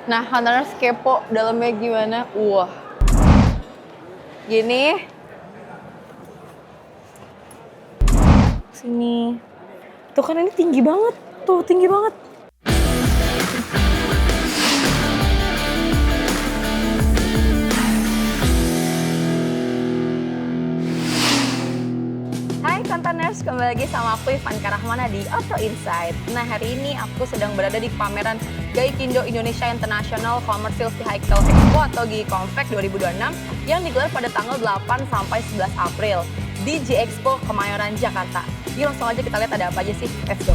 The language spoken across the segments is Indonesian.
Nah, Hunterers kepo dalamnya gimana? Wah, gini. Sini. Tuh kan ini tinggi banget. Tuh, tinggi banget. Hai Kontaners, kembali lagi sama aku Ivan Karahmana di Auto Insight. Nah, hari ini aku sedang berada di pameran Gaikindo Indonesia International Commercial Vehicle Expo atau GICOMVEC 2026 yang digelar pada tanggal 8 sampai 11 April di G-Expo Kemayoran, Jakarta. Yuk langsung aja kita lihat ada apa aja sih. Let's go.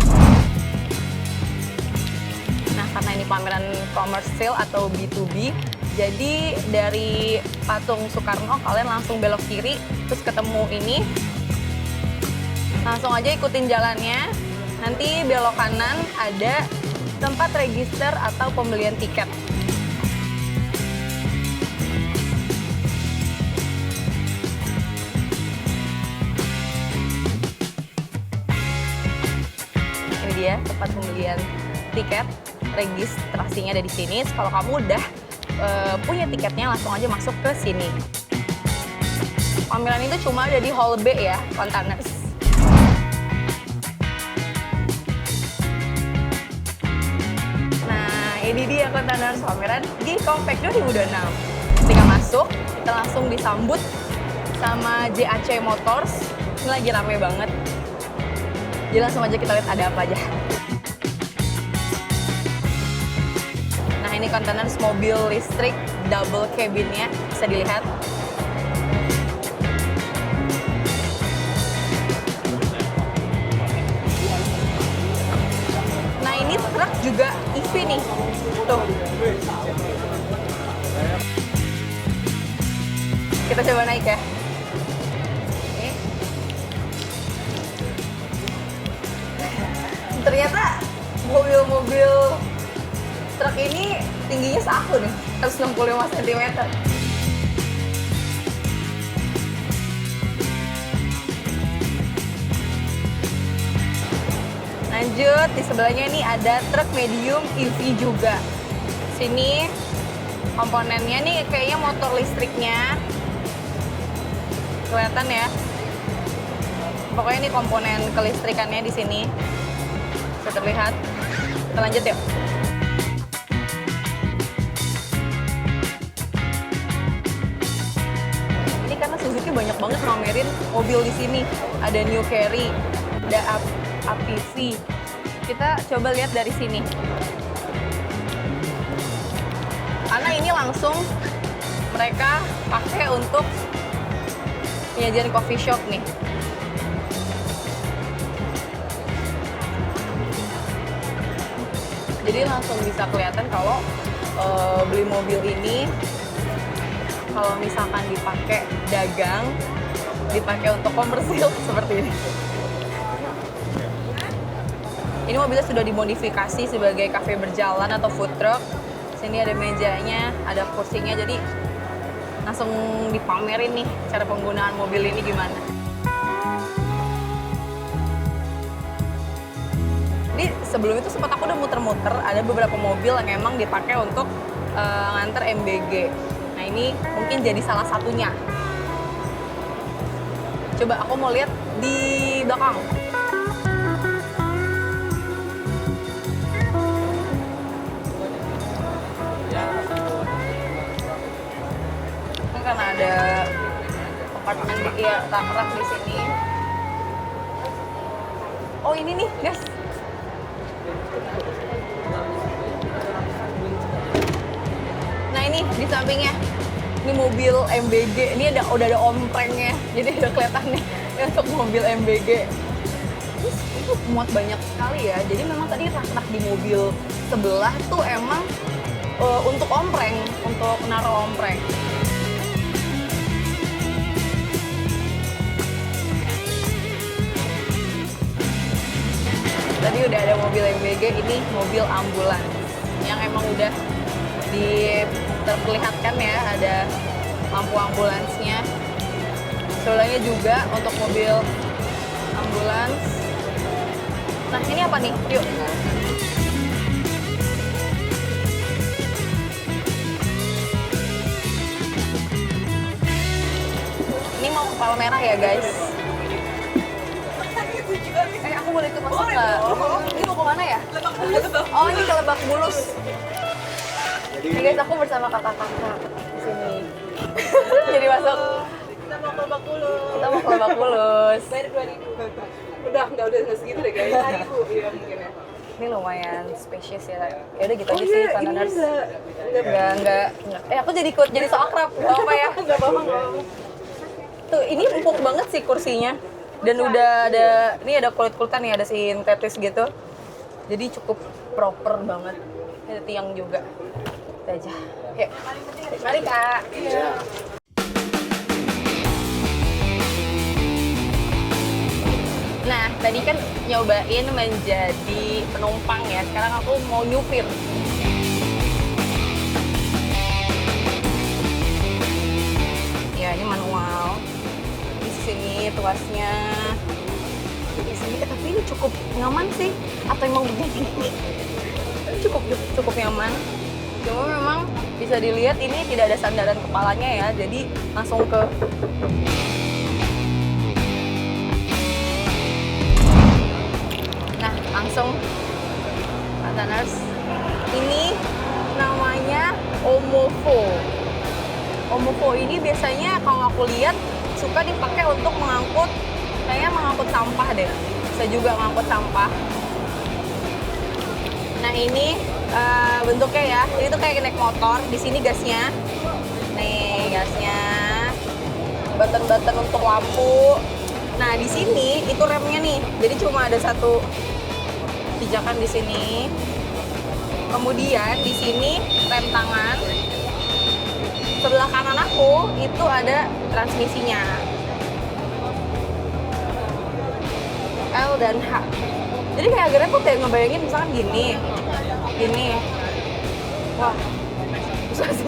Nah, karena ini pameran komersil atau B2B, jadi dari patung Soekarno kalian langsung belok kiri, terus ketemu ini. Langsung aja ikutin jalannya, nanti belok kanan ada tempat register atau pembelian tiket. Ini dia tempat pembelian tiket, registrasinya ada di sini. Kalau kamu udah punya tiketnya, langsung aja masuk ke sini. Pameran itu cuma ada di Hall B ya, Kontaners. Ini dia Kontaners pameran GICOMVEC 2026. Ketika masuk, kita langsung disambut sama JAC Motors. Ini lagi rame banget. Jadi langsung aja kita lihat ada apa aja. Nah, ini Kontaners mobil listrik double cabinnya, bisa dilihat. Nah, ini truk juga EV nih. Tuh. Kita coba naik ya. Oke. Ternyata mobil-mobil truk ini tingginya seaku nih, 165 cm. Lanjut, di sebelahnya ini ada truk medium EV juga. Sini komponennya nih kayaknya motor listriknya. Kelihatan ya. Pokoknya ini komponen kelistrikannya di sini. Bisa terlihat. Kita lanjut yuk. Ini karena Suzuki banyak banget ngamerin mobil di sini. Ada New Carry, ada APV. Kita coba lihat dari sini. Karena ini langsung mereka pakai untuk penyajian coffee shop nih. Jadi langsung bisa kelihatan kalau beli mobil ini kalau misalkan dipakai dagang, dipakai untuk komersil seperti ini. Ini mobilnya sudah dimodifikasi sebagai kafe berjalan atau food truck. Sini ada mejanya, ada kursinya, jadi langsung dipamerin nih cara penggunaan mobil ini gimana. Jadi sebelum itu sempat aku udah muter-muter, ada beberapa mobil yang emang dipakai untuk nganter MBG. Nah, ini mungkin jadi salah satunya. Coba aku mau lihat di belakang. Karena ada kompartemen ya, rak di sini. Oh, ini nih, guys. Nah, ini di sampingnya. Ini mobil MBG. Ini udah ada omprengnya. Jadi udah kelihatan nih untuk mobil MBG. Terus itu muat banyak sekali ya. Jadi memang tadi rak-rak di mobil sebelah tuh emang untuk ompreng, untuk naruh ompreng. Tadi udah ada mobil MBG, ini mobil ambulans yang emang udah terperlihatkan ya, ada lampu ambulansnya. Sebelahnya juga untuk mobil ambulans. Nah, ini apa nih? Yuk. mau ke Palmerah ya guys. Aku boleh ikut masuk nggak? Ini mau kemana ya? Oh, ini ke Lebak Bulus. Nih guys, aku bersama kakak-kakak di sini. Jadi masuk. Kita mau ke Lebak Bulus. Kita mau ke Lebak Bulus. Bayar 2.000. Udah nggak segitu deh guys. 5.000 iya mungkin ya. Ini lumayan spesies ya. Ya udah gitu aja sih Funrunners. Enggak. Aku jadi so akrab. Enggak apa ya? Enggak apa-apa. Tuh, ini empuk banget sih kursinya. Dan udah ada kulit-kulitan nih, ada sintetis gitu. Jadi cukup proper banget. Ada tiang juga. Kita aja. Yuk. Mari Kak. Iya. Nah, tadi kan nyobain menjadi penumpang ya. Sekarang aku mau nyupir. Ya, ini manual. Di sini tuasnya. Di sini, tapi ini cukup nyaman sih. Atau emang begini? Cukup nyaman. Cuma memang bisa dilihat ini tidak ada sandaran kepalanya ya. Jadi langsung ke langsung Funrunners. Ini namanya Omovo. Omovo ini biasanya kalau aku lihat suka dipakai untuk kayaknya mengangkut sampah deh. Bisa juga mengangkut sampah. Nah ini bentuknya ya, jadi itu kayak naik motor. Di sini gasnya, nih gasnya, button untuk lampu. Nah di sini itu remnya nih, jadi cuma ada satu pijakan di sini. Kemudian di sini rem tangan. Sebelah kanan aku itu ada transmisinya. L dan H. Jadi kayak agak repot ya ngebayangin misalkan gini. Wah, susah sih.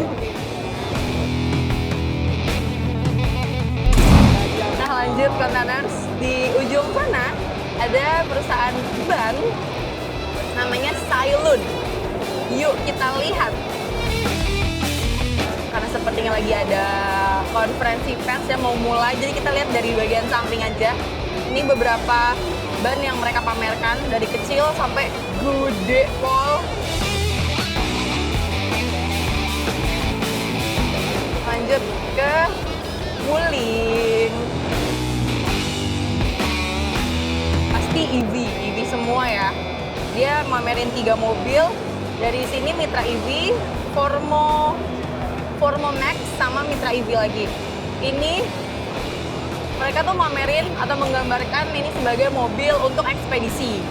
Nah lanjut Funrunners, di ujung sana ada perusahaan ban namanya Sailun. Yuk kita lihat. Karena sepertinya lagi ada konferensi pers yang mau mulai, jadi kita lihat dari bagian samping aja. Ini beberapa ban yang mereka pamerkan dari kecil sampai gede pol. Lanjut ke Wuling. Pasti EV semua ya. Dia mamerin 3 mobil. Dari sini Mitra EV, Formo Max sama Mitra EV lagi. Ini mereka tuh mamerin atau menggambarkan ini sebagai mobil untuk ekspedisi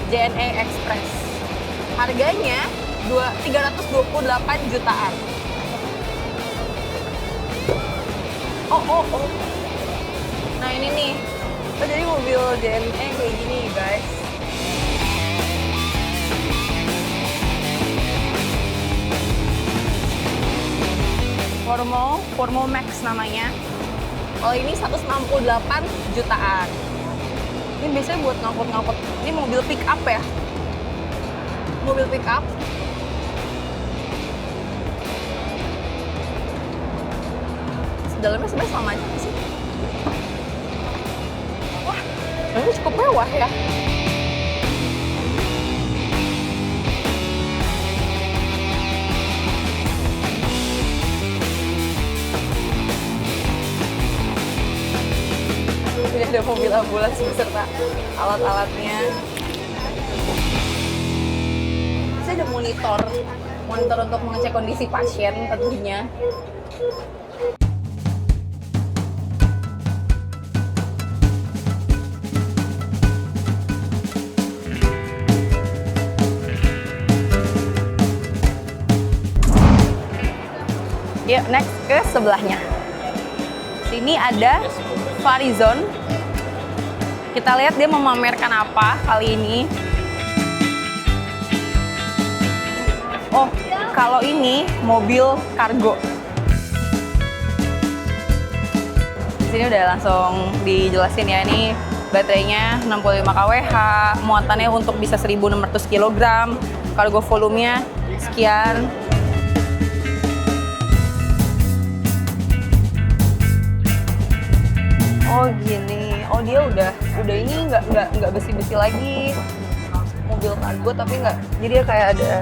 JNE Express. Harganya 328 jutaan. Oh. Nah ini nih, jadi mobil JNE kayak gini guys. Formo Max namanya. Kalau ini 168 jutaan. Ini biasanya buat ngangkut-ngangkut. Ini mobil pick up ya. Mobil pick up. Dalamnya sebenarnya sama aja sih. Wah, ini cukup mewah ya. Ini ada mobil ambulans beserta alat-alatnya. Saya ada monitor untuk mengecek kondisi pasien tentunya. Yuk, next ke sebelahnya. Sini ada Farizon. Kita lihat dia memamerkan apa kali ini. Oh, kalau ini mobil kargo. Sini udah langsung dijelasin ya, ini baterainya 65 kWh, muatannya untuk bisa 1.600 kg, kargo volumenya sekian. Oh gini, oh dia udah ini nggak besi-besi lagi mobil kargo, tapi nggak, jadi dia kayak ada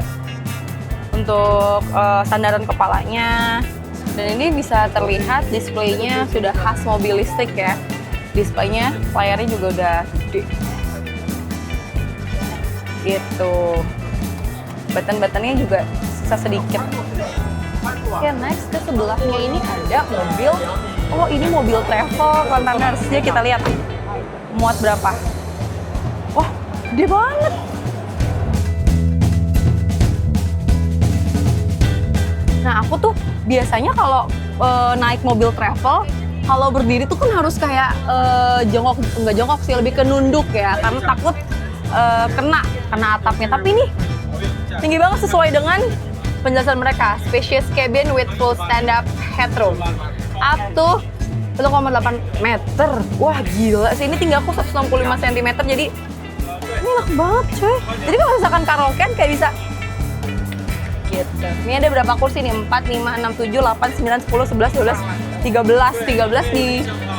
untuk sandaran kepalanya, dan ini bisa terlihat displaynya sudah khas mobil listrik ya. Displaynya, layarnya juga udah gede gitu, button-buttonnya juga sisa sedikit. Oke, next ke sebelahnya ini ada mobil. Oh, ini mobil travel containers. Jadi kita lihat muat berapa. Wah, gede banget. Nah, aku tuh biasanya kalau naik mobil travel, kalau berdiri tuh kan harus kayak nggak jongkok sih, lebih ke nunduk ya, karena takut kena atapnya. Tapi ini tinggi banget sesuai dengan penjelasan mereka. Spacious cabin with full stand-up headroom. Up to 1,8 meter. Wah gila sih, ini tinggi aku 165 cm, jadi ini enak banget coy. Jadi kalau misalkan karaokean kayak bisa gitu. Ini ada berapa kursi nih? 4, 5, 6, 7, 8, 9, 10, 11, 12, 13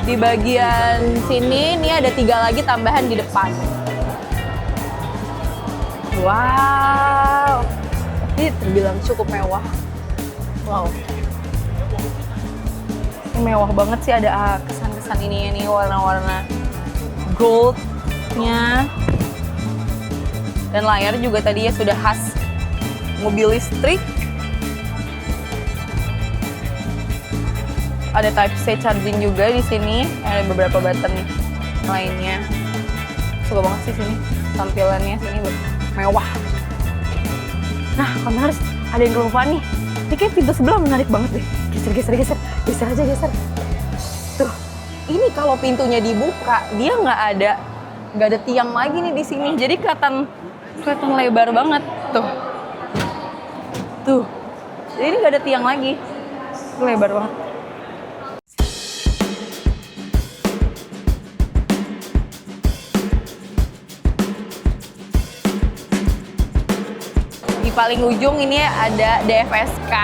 di bagian sini. Ini ada 3 lagi tambahan di depan. Wow, ini terbilang cukup mewah. Wow, ini mewah banget sih, ada kesan-kesan ini warna-warna goldnya, dan layar juga tadi ya sudah khas mobil listrik. Ada Type-C charging juga di sini. Ada beberapa button lainnya. Suka banget sih sini tampilannya, sini mewah. Nah, harus ada yang kelupaan nih. Ini kayak pintu sebelah menarik banget deh. Geser aja. Tuh, ini kalau pintunya dibuka, dia nggak ada tiang lagi nih di sini. Jadi kelihatan lebar banget. Tuh. Jadi ini nggak ada tiang lagi. Lebar banget. Di paling ujung ini ada DFSK.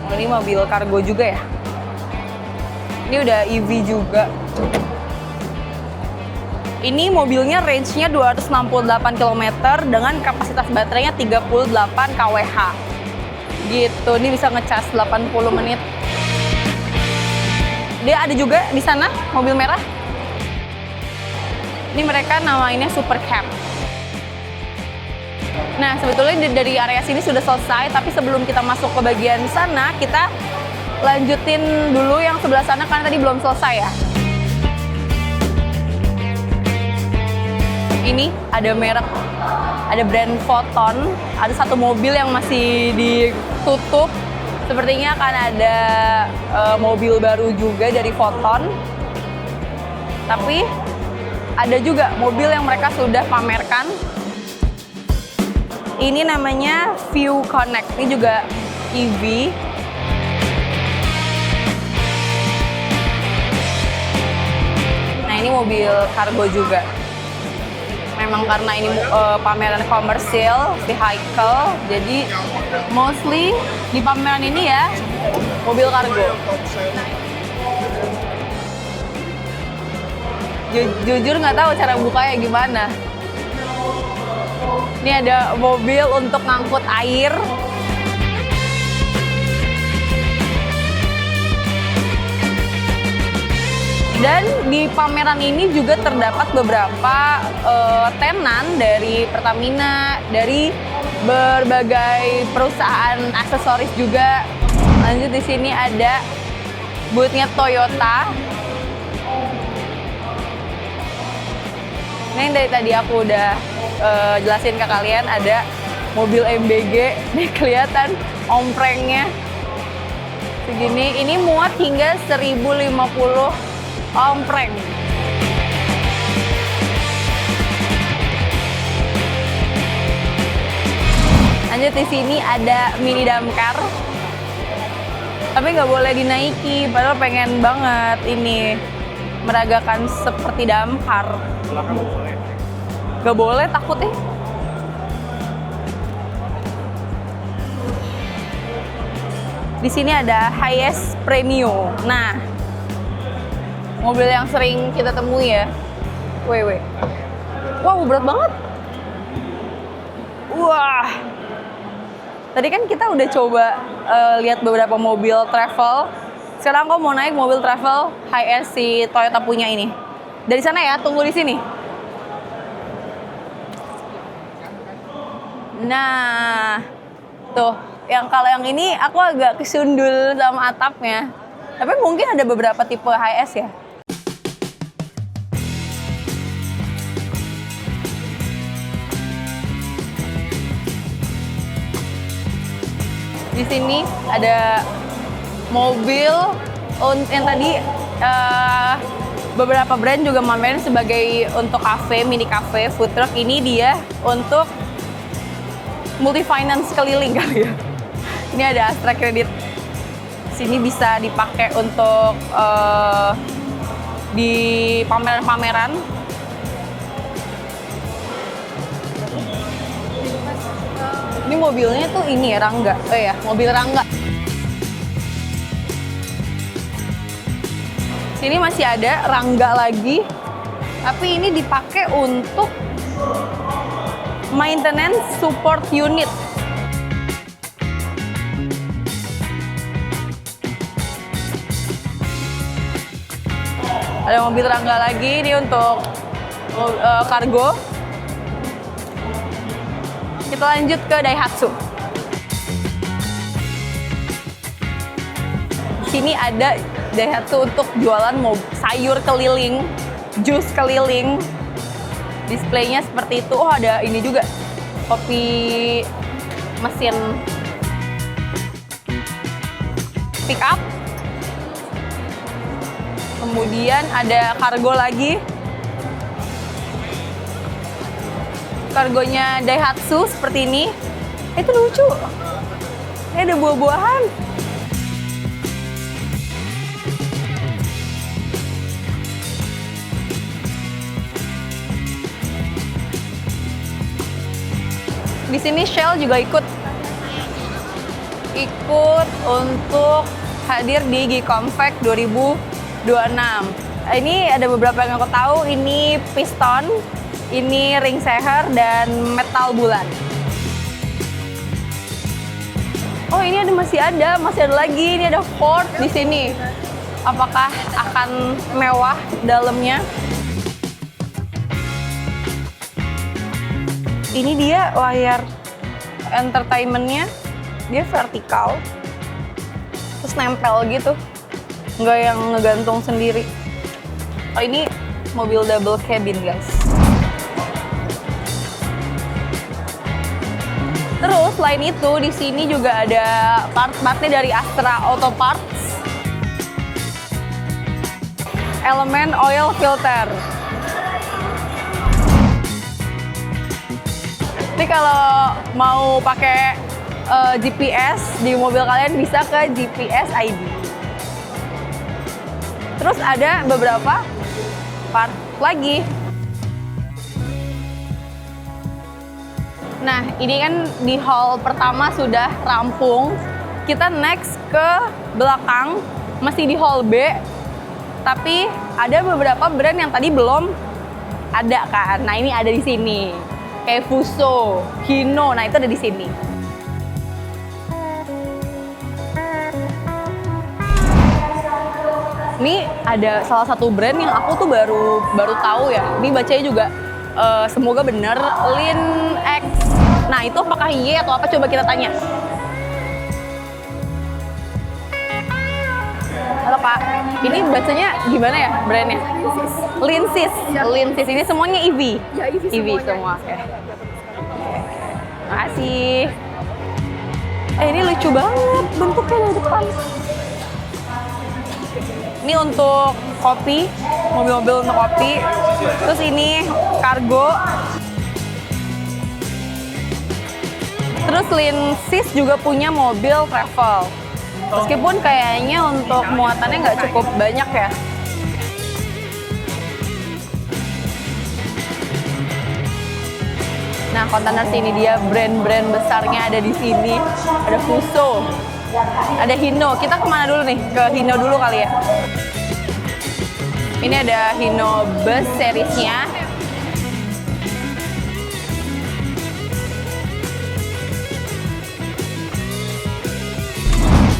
Oh, ini mobil kargo juga ya. Ini udah EV juga. Ini mobilnya range-nya 268 km dengan kapasitas baterainya 38 kWh. Gitu, ini bisa ngecas 80 menit. Dia ada juga di sana mobil merah. Ini mereka namainnya Super Cab. Nah, sebetulnya dari area sini sudah selesai, tapi sebelum kita masuk ke bagian sana, kita lanjutin dulu yang sebelah sana karena tadi belum selesai ya. Ini ada merek, ada brand Foton, ada satu mobil yang masih ditutup. Sepertinya akan ada mobil baru juga dari Foton. Tapi ada juga mobil yang mereka sudah pamerkan. Ini namanya View Connect, ini juga EV. Nah, ini mobil kargo juga. Memang karena ini pameran komersil, vehicle, jadi mostly di pameran ini ya mobil kargo. Jujur nggak tahu cara bukanya gimana. Ini ada mobil untuk ngangkut air. Dan di pameran ini juga terdapat beberapa tenan dari Pertamina, dari berbagai perusahaan aksesoris juga. Lanjut di sini ada boothnya Toyota. Ini yang dari tadi aku udah jelasin ke kalian, ada mobil MBG. Nih kelihatan omprengnya segini. Ini muat hingga 1050 ompreng. Lanjut di sini ada mini damkar. Tapi nggak boleh dinaiki, padahal pengen banget ini meragakan seperti damkar. Gak boleh, takut ya. Di sini ada Hiace Premio. Nah, mobil yang sering kita temui ya. Wih. Wow, berat banget. Wah. Tadi kan kita udah coba lihat beberapa mobil travel. Sekarang aku mau naik mobil travel Hiace si Toyota punya ini. Dari sana ya, tunggu di sini. Nah, tuh, kalau yang ini aku agak kesundul sama atapnya. Tapi mungkin ada beberapa tipe Hiace ya. Di sini ada mobil yang tadi beberapa brand juga mamerin sebagai untuk cafe, mini cafe, food truck. Ini dia untuk multi finance keliling kali ya. Ini ada Astra Credit. Sini bisa dipakai untuk di pameran-pameran. Ini mobilnya tuh ini ya, Rangga. Oh ya, mobil Rangga. Sini masih ada Rangga lagi, tapi ini dipakai untuk maintenance support unit. Ada mobil Rangga lagi, ini untuk kargo. Kita lanjut ke Daihatsu. Sini ada Daihatsu untuk jualan sayur keliling, jus keliling. Displaynya seperti itu. Oh, ada ini juga, kopi mesin pick up. Kemudian ada kargo lagi. Kargonya Daihatsu seperti ini. Itu lucu. Ini ada buah-buahan. Di sini Shell juga ikut untuk hadir di G-Convex 2026. Ini ada beberapa yang aku tahu. Ini piston, ini ring seher, dan metal bulan. Oh, ini masih ada lagi. Ini ada Ford di sini. Apakah akan mewah dalamnya? Ini dia layar entertainment-nya, dia vertikal, terus nempel gitu, nggak yang ngegantung sendiri. Oh, ini mobil double cabin, guys. Terus selain itu di sini juga ada part-partnya dari Astra Auto Parts. Elemen oil filter. Ini kalau mau pakai GPS di mobil kalian bisa ke GPS ID. Terus ada beberapa part lagi. Nah, ini kan di hall pertama sudah rampung. Kita next ke belakang, masih di hall B. Tapi ada beberapa brand yang tadi belum ada kan. Nah, ini ada di sini. Kayak Fuso, Hino, nah itu ada di sini. Ini ada salah satu brand yang aku tuh baru tahu ya. Ini bacanya juga semoga bener, Lin-X. Nah, itu apakah Y atau apa? Coba kita tanya. Halo Pak, ini bacanya gimana ya brandnya? Linsis. Linsis ini semuanya EV. Ya, EV semua. Oke. Makasih. Ini lucu banget bentuknya dari depan. Ini untuk kopi, mobil-mobil untuk kopi. Terus ini kargo. Terus Linsis juga punya mobil travel. Meskipun kayaknya untuk muatannya nggak cukup banyak ya. Nah, kontainer sini dia brand-brand besarnya ada di sini. Ada Fuso, Ada Hino. Kita kemana dulu nih? Ke Hino dulu kali ya. Ini ada Hino Bus seriesnya.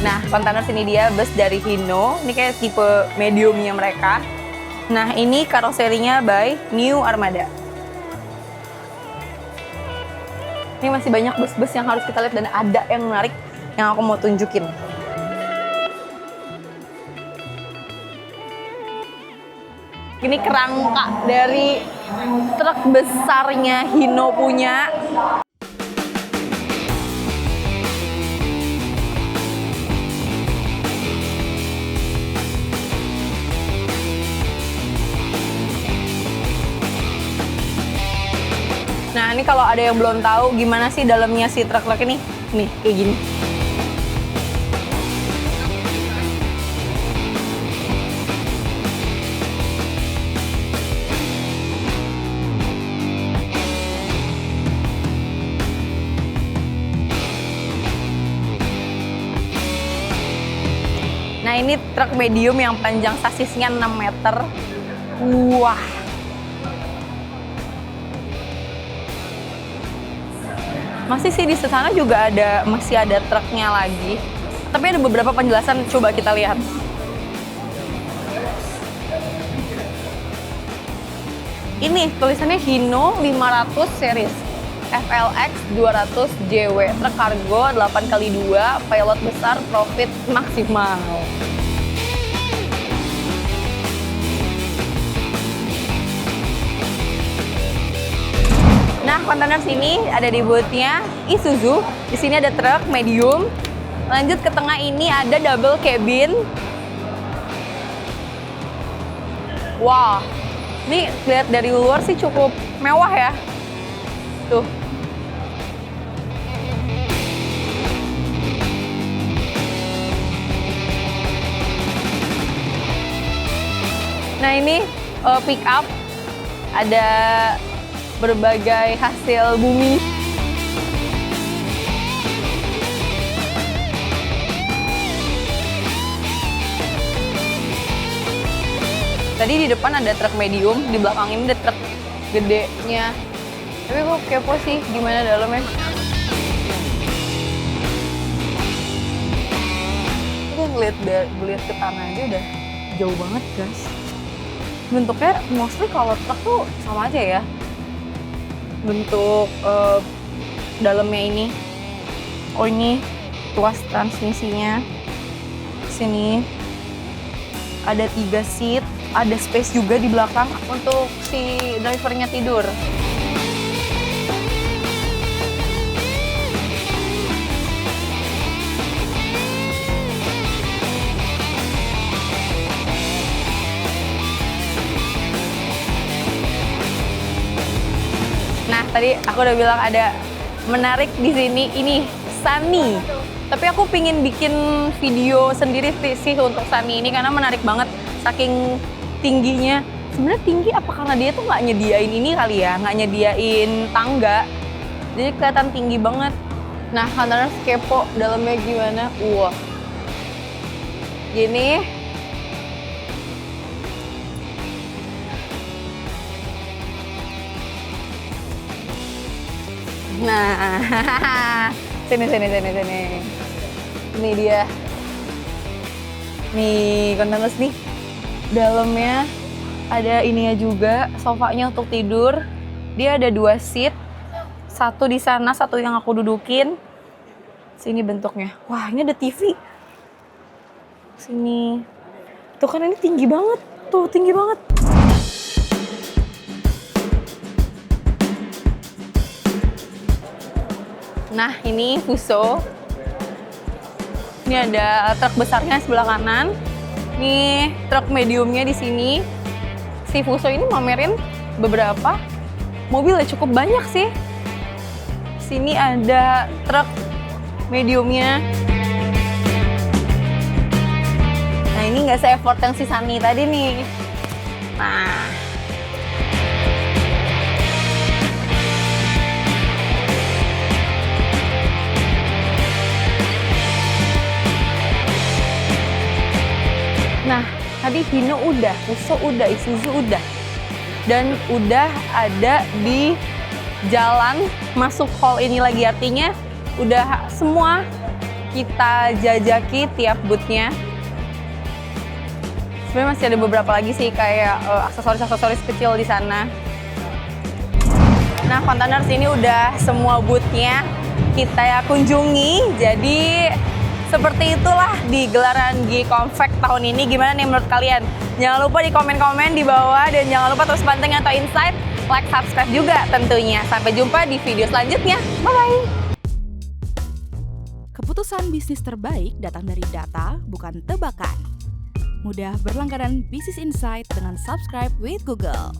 Nah, Containers ini dia bus dari Hino. Ini kayak tipe mediumnya mereka. Nah, ini karoserinya by New Armada. Ini masih banyak bus-bus yang harus kita lihat dan ada yang menarik yang aku mau tunjukin. Ini kerangka dari truk besarnya Hino punya. Nah, ini kalau ada yang belum tahu gimana sih dalamnya si truk-truk ini. Nih, kayak gini. Nah, ini truk medium yang panjang sasisnya 6 meter. Wah. Masih sih di sana juga masih ada truknya lagi. Tapi ada beberapa penjelasan, coba kita lihat. Ini tulisannya Hino 500 series. FLX 200 JW, truk kargo 8x2, payload besar, profit maksimal. Nah, Containers ini ada di booth-nya Isuzu. Di sini ada truk medium. Lanjut ke tengah ini ada double cabin. Wah, ini lihat dari luar sih cukup mewah ya. Tuh. Nah, ini pick up. Ada berbagai hasil bumi. Tadi di depan ada truk medium, di belakang ini ada truk gedenya. Tapi gue kepo sih gimana dalamnya. Kita ngeliat ke tanah aja udah jauh banget, guys. Bentuknya mostly kalau truk tuh sama aja ya. Bentuk dalamnya ini. Oh, ini tuas transmisinya. Sini ada 3 seat, ada space juga di belakang untuk si drivernya tidur. Nah, tadi aku udah bilang ada menarik di sini, ini Sunny. Tapi aku pingin bikin video sendiri sih untuk Sunny ini karena menarik banget saking tingginya. Sebenarnya tinggi apa karena dia tuh nggak nyediain ini kali ya, nggak nyediain tangga. Jadi kelihatan tinggi banget. Nah, Containers kepo dalamnya gimana? Wah. Gini. Nah, sini. Ini dia. Nih, Containers nih. Dalamnya ada ininya juga, sofanya untuk tidur. Dia ada 2 seat. Satu di sana, satu yang aku dudukin. Sini bentuknya. Wah, ini ada TV. Sini. Tuh kan ini tinggi banget. Tuh, tinggi banget. Nah, ini Fuso. Ini ada truk besarnya sebelah kanan. Ini truk mediumnya di sini. Si Fuso ini mamerin beberapa mobil ya, cukup banyak sih. Sini ada truk mediumnya. Nah, ini nggak se-effort yang si Sunny tadi nih. Nah. Tadi Hino udah, Fuso udah, Isuzu udah. Dan udah ada di jalan masuk hall ini lagi, artinya udah semua kita jajaki tiap booth-nya. Sebenarnya masih ada beberapa lagi sih kayak aksesoris-aksesoris kecil di sana. Nah, Containers ini udah semua booth-nya kita ya kunjungi. Jadi seperti itulah di gelaran G-Confact tahun ini. Gimana nih menurut kalian? Jangan lupa di komen-komen di bawah dan jangan lupa terus pantengin atau Insight, like, subscribe juga tentunya. Sampai jumpa di video selanjutnya. Bye-bye! Keputusan bisnis terbaik datang dari data, bukan tebakan. Mudah berlangganan Business Insight dengan subscribe with Google.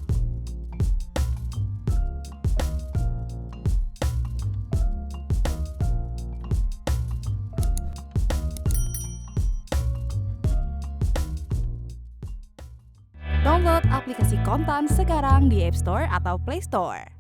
Download aplikasi Kontan sekarang di App Store atau Play Store.